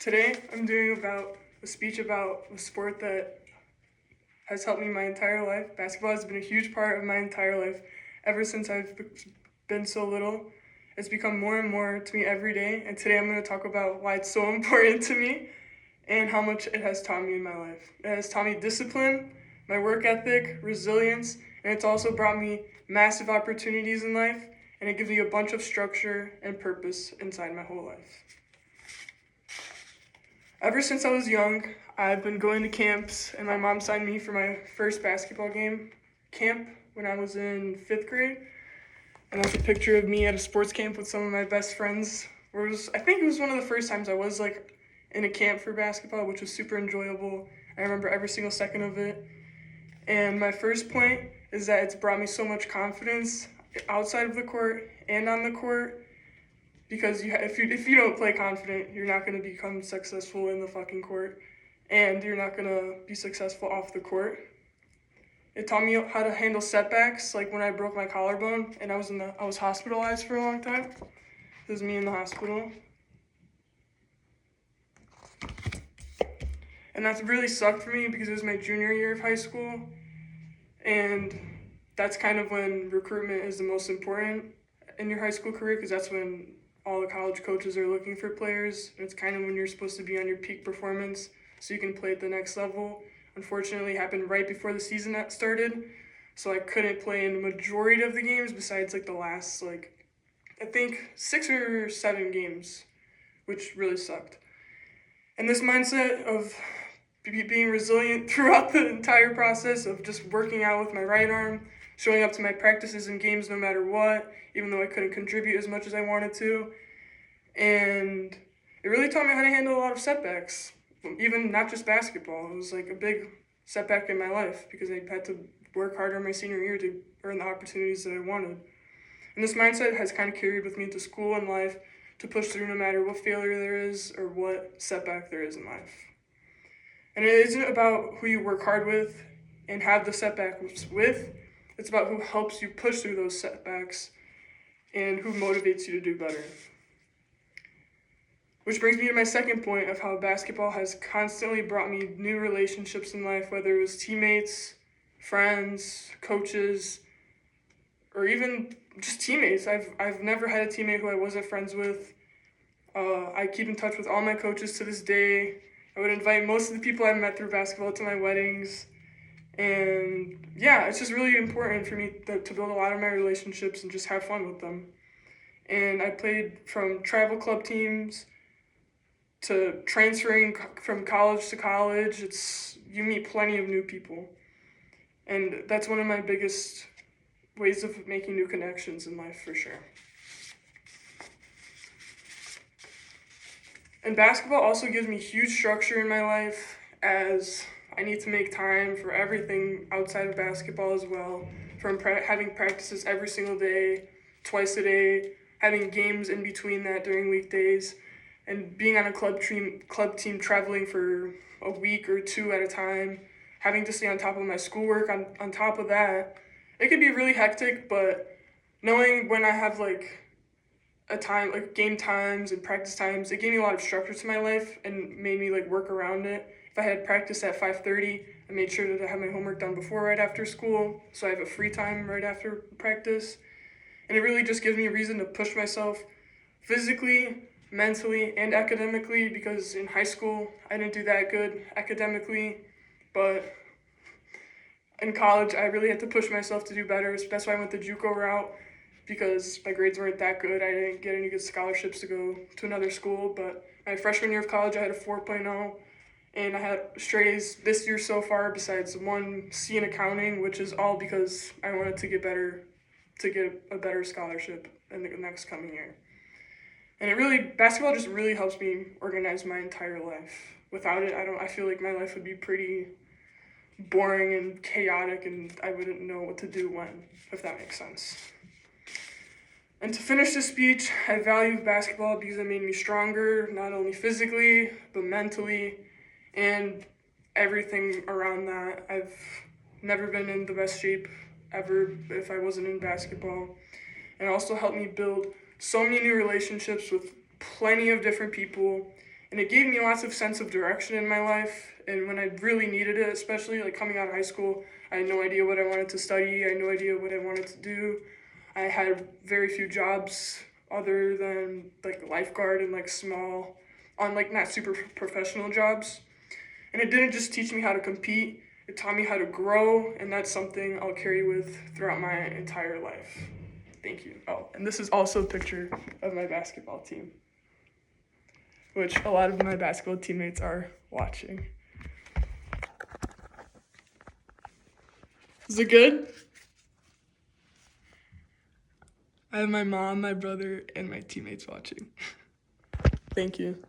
Today, I'm doing about a speech about a sport that has helped me my entire life. Basketball has been a huge part of my entire life ever since I've been so little. It's become more and more to me every day, and today I'm going to talk about why it's so important to me and how much it has taught me in my life. It has taught me discipline, my work ethic, resilience, and it's also brought me massive opportunities in life, and it gives me a bunch of structure and purpose inside my whole life. Ever since I was young, I've been going to camps, and my mom signed me for my first basketball camp when I was in 5th grade. And that's a picture of me at a sports camp with some of my best friends. I think it was one of the first times I was in a camp for basketball, which was super enjoyable. I remember every single second of it. And my first point is that it's brought me so much confidence outside of the court and on the court. Because if you don't play confident, you're not going to become successful in the fucking court, and you're not going to be successful off the court. It taught me how to handle setbacks, like when I broke my collarbone and I was hospitalized for a long time. This is me in the hospital. And that's really sucked for me because it was my junior year of high school, and that's kind of when recruitment is the most important in your high school career, because that's when all the college coaches are looking for players. It's kind of when you're supposed to be on your peak performance so you can play at the next level. Unfortunately, it happened right before the season started, so I couldn't play in the majority of the games besides the last, I think 6 or 7 games, which really sucked. And this mindset of being resilient throughout the entire process of just working out with my right arm, showing up to my practices and games no matter what, even though I couldn't contribute as much as I wanted to. And it really taught me how to handle a lot of setbacks, even not just basketball. It was a big setback in my life because I had to work harder my senior year to earn the opportunities that I wanted. And this mindset has kind of carried with me to school and life to push through no matter what failure there is or what setback there is in life. And it isn't about who you work hard with and have the setbacks with. It's about who helps you push through those setbacks and who motivates you to do better. Which brings me to my second point of how basketball has constantly brought me new relationships in life, whether it was teammates, friends, coaches, or even just teammates. I've never had a teammate who I wasn't friends with. I keep in touch with all my coaches to this day. I would invite most of the people I've met through basketball to my weddings. And yeah, it's just really important for me to build a lot of my relationships and just have fun with them. And I played from travel club teams to transferring from college to college. You meet plenty of new people. And that's one of my biggest ways of making new connections in life for sure. And basketball also gives me huge structure in my life, as I need to make time for everything outside of basketball as well, from having practices every single day, twice a day, having games in between that during weekdays, and being on a club team traveling for a week or 2 at a time, having to stay on top of my schoolwork on top of that. It could be really hectic, but knowing when I have a time, game times and practice times, it gave me a lot of structure to my life and made me work around it. If I had practice at 5:30, I made sure that I had my homework done before right after school, so I have a free time right after practice. And it really just gives me a reason to push myself physically, mentally, and academically, because in high school I didn't do that good academically, but in college I really had to push myself to do better. So that's why I went the JUCO route, because my grades weren't that good. I didn't get any good scholarships to go to another school, but my freshman year of college I had a 4.0, and I had straight A's this year so far, besides one C in accounting, which is all because I wanted to get a better scholarship in the next coming year. And basketball just really helps me organize my entire life. Without it, I feel like my life would be pretty boring and chaotic, and I wouldn't know what to do when, if that makes sense. And to finish this speech, I value basketball because it made me stronger, not only physically, but mentally, and everything around that. I've never been in the best shape ever if I wasn't in basketball. And it also helped me build so many new relationships with plenty of different people, And it gave me lots of sense of direction in my life. And when I really needed it, especially like coming out of high school, I had no idea what I wanted to study. I had no idea what I wanted to do. I had very few jobs other than like lifeguard and like small, on like not super professional jobs. And it didn't just teach me how to compete, it taught me how to grow, and that's something I'll carry with throughout my entire life. Thank you. Oh, and this is also a picture of my basketball team, which a lot of my basketball teammates are watching. Is it good? I have my mom, my brother, and my teammates watching. Thank you.